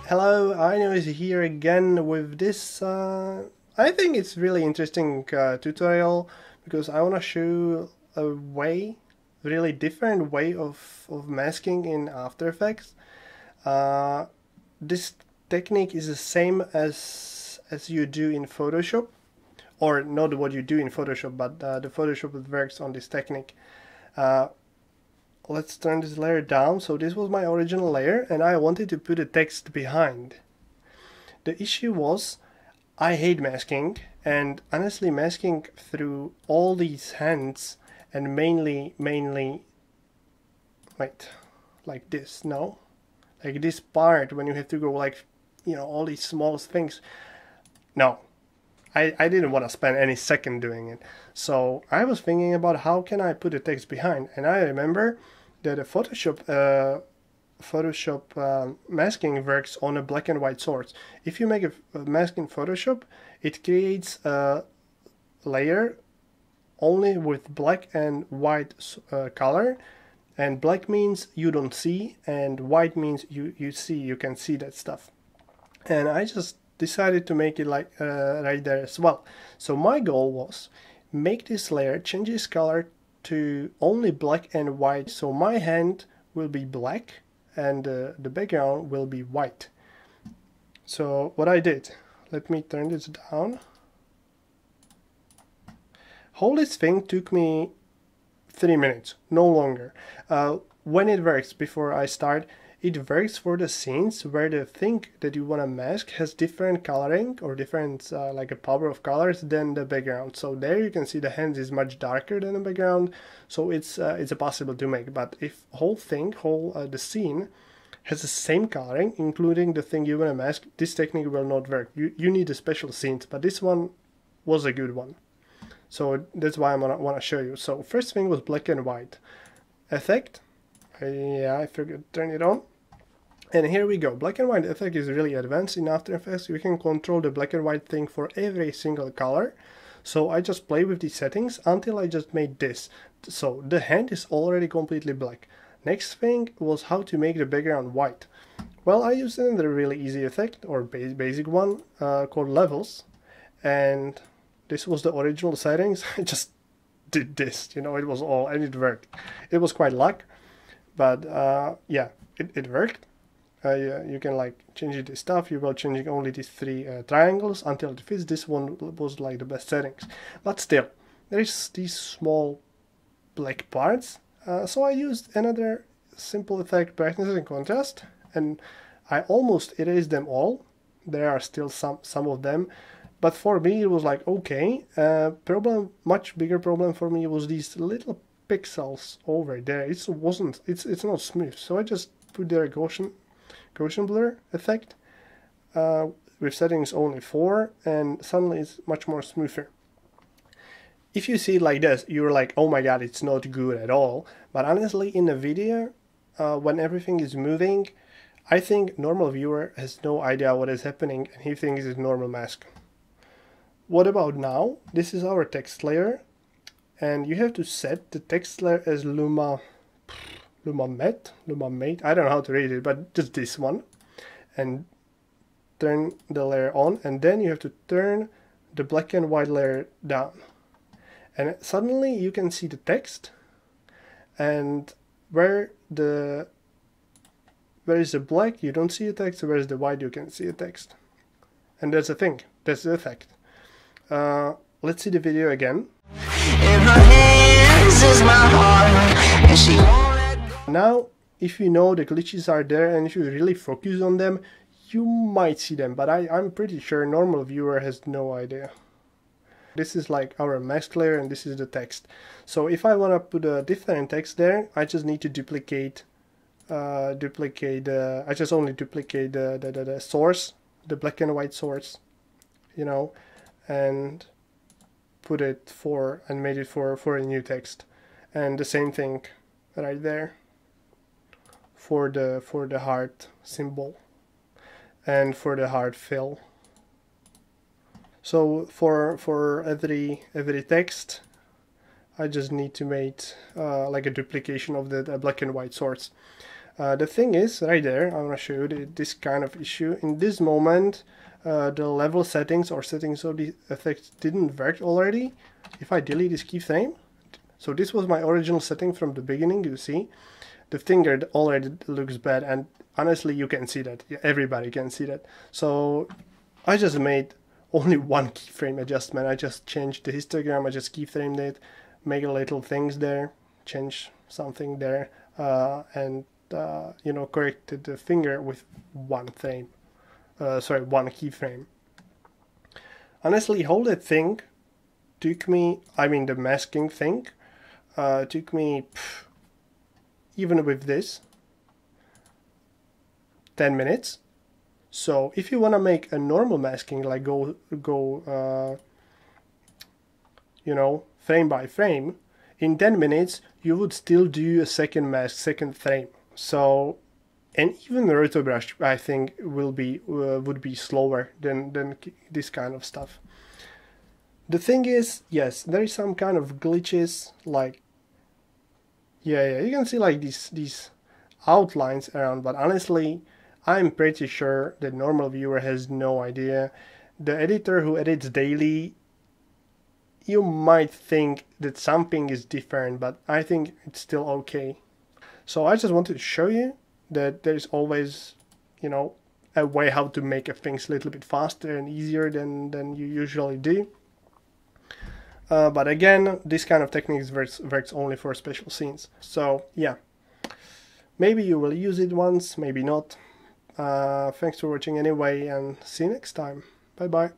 Hello, Ainio is here again with this, I think it's really interesting tutorial because I want to show a really different way of masking in After Effects. This technique is the same as you do in Photoshop, or not what you do in Photoshop, but the Photoshop that works on this technique. Let's turn this layer down. So this was my original layer and I wanted to put a text behind. The issue was I hate masking, and honestly masking through all these hands and mainly wait, like this, no? Like this part when you have to go like, all these small things. No, I didn't want to spend any second doing it. So I was thinking about how can I put the text behind, and I remember that a Photoshop masking works on a black and white source. If you make a mask in Photoshop, it creates a layer only with black and white color, and black means you don't see, and white means you see, you can see that stuff. And I just decided to make it like right there as well. So my goal was make this layer, change its color to only black and white, so my hand will be black and the background will be white. So what I did, let me turn this down. Whole this thing took me 3 minutes, no longer. When it works, before I start, it works for the scenes where the thing that you want to mask has different coloring or different like a power of colors than the background. So there you can see the hand is much darker than the background, so it's possible to make. But if the scene has the same coloring, including the thing you want to mask, this technique will not work. You need a special scenes, but this one was a good one. So that's why I want to show you. So first thing was black and white effect. I forgot to turn it on. And here we go. Black and white effect is really advanced in After Effects. You can control the black and white thing for every single color. So I just play with these settings until I just made this. So the hand is already completely black. Next thing was how to make the background white. Well, I used another really easy effect, or basic one, called levels. And this was the original settings. I just did this, it was all, and it worked. It was quite luck. But yeah, it worked. You can like change this stuff. You will changing only these 3 triangles until it fits. This one was like the best settings. But still, there is these small black parts. So I used another simple effect, brightness and contrast, and I almost erased them all. There are still some of them, but for me it was like okay. Much bigger problem for me was these little pixels over there. It's not smooth, so I just put there a Gaussian blur effect with settings only 4, and suddenly it's much more smoother. If you see it like this, you're like, oh my god, it's not good at all. But honestly, in a video, when everything is moving, I think normal viewer has no idea what is happening and he thinks it's normal mask. What about now? This is our text layer. And you have to set the text layer as Luma Mate, I don't know how to read it, but just this one. And turn the layer on, and then you have to turn the black and white layer down. And suddenly you can see the text, and where is the black, you don't see the text, where is the white, you can see the text. And that's the thing, that's the effect. Let's see the video again. In her hands is my heart, and she won't let go. Now, if you know the glitches are there and if you really focus on them, you might see them, but I'm pretty sure normal viewer has no idea. This is like our mask layer and this is the text. So if I want to put a different text there, I just need to duplicate I just only duplicate the source, the black and white source, and put it and made it for a new text. And the same thing right there for the heart symbol and for the heart fill. So for every text, I just need to make like a duplication of the black and white source. The thing is, right there, I want to show you this kind of issue. In this moment, the level settings or settings of the effects didn't work already. If I delete this keyframe, so this was my original setting from the beginning, you see, the finger already looks bad, and honestly, you can see that. Everybody can see that. So I just made only one keyframe adjustment. I just changed the histogram, I just keyframed it, make a little things there, change something there, and you know, corrected the finger with one frame. One keyframe. Honestly, whole that thing took me, I mean the masking thing, took me, even with this, 10 minutes. So if you want to make a normal masking, like go you know, frame by frame, in 10 minutes you would still do a second mask, second frame. So, and even the rotobrush, I think, would be slower than this kind of stuff. The thing is, yes, there is some kind of glitches, like, yeah, you can see like these outlines around, but honestly, I'm pretty sure the normal viewer has no idea. The editor who edits daily, you might think that something is different, but I think it's still okay. So I just wanted to show you that there's always, you know, a way how to make things a little bit faster and easier than you usually do. But again, this kind of techniques works only for special scenes. So yeah, maybe you will use it once, maybe not. Thanks for watching anyway, and see you next time. Bye bye.